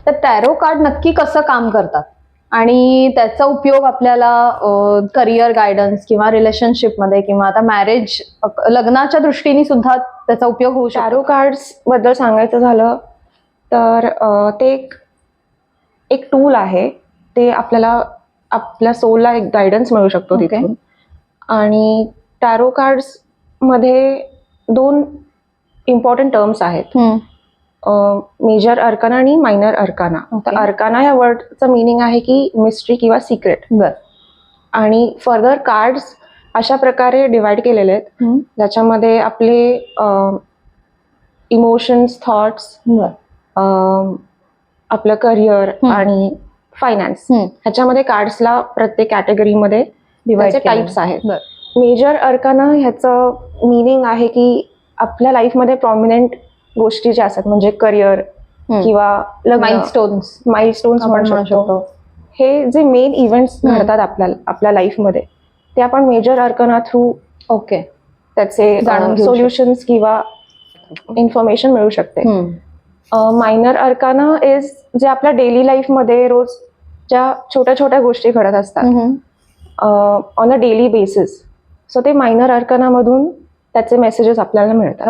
तर tarot card नक्की कसं काम करतात आणि त्याचा उपयोग आपल्याला करिअर गायडन्स किंवा रिलेशनशिपमध्ये किंवा आता मॅरेज लग्नाच्या दृष्टीने सुद्धा त्याचा उपयोग होऊ शकतो? टॅरो कार्ड्स बद्दल सांगायचं झालं तर ते एक टूल आहे. ते आपल्याला आपल्या सोलला एक गायडन्स मिळू शकतो Okay. तिथून. आणि टॅरो कार्ड्स मध्ये 2 इम्पॉर्टंट टर्म्स आहेत, मेजर अर्काना आणि मायनर अर्काना. तर अर्काना या वर्डचं मिनिंग आहे की मिस्ट्री किंवा सिक्रेट. आणि फर्दर कार्ड्स अशा प्रकारे डिवाइड केलेले आहेत ज्याच्यामध्ये आपले इमोशन्स, थॉट्स, आपलं करिअर आणि फायनान्स ह्याच्यामध्ये कार्ड्सला प्रत्येक कॅटेगरीमध्ये डिवाइड टाइप्स आहेत. मेजर अर्काना ह्याचं मिनिंग आहे की आपल्या लाईफमध्ये प्रॉमिनंट गोष्टी ज्या असतात म्हणजे करिअर किंवा माइलस्टोन्स म्हणू शकतो. हे जे मेन इव्हेंट्स घडतात आपल्या लाईफमध्ये ते आपण मेजर अर्काना थ्रू त्याचे सोल्युशन्स किंवा इन्फॉर्मेशन मिळू शकते. मायनर अर्काना इज जे आपल्या डेली लाईफमध्ये रोज ज्या छोट्या छोट्या गोष्टी घडत असतात on a daily basis. So ते मायनर अर्काना मधून त्याचे मेसेजेस आपल्याला मिळतात.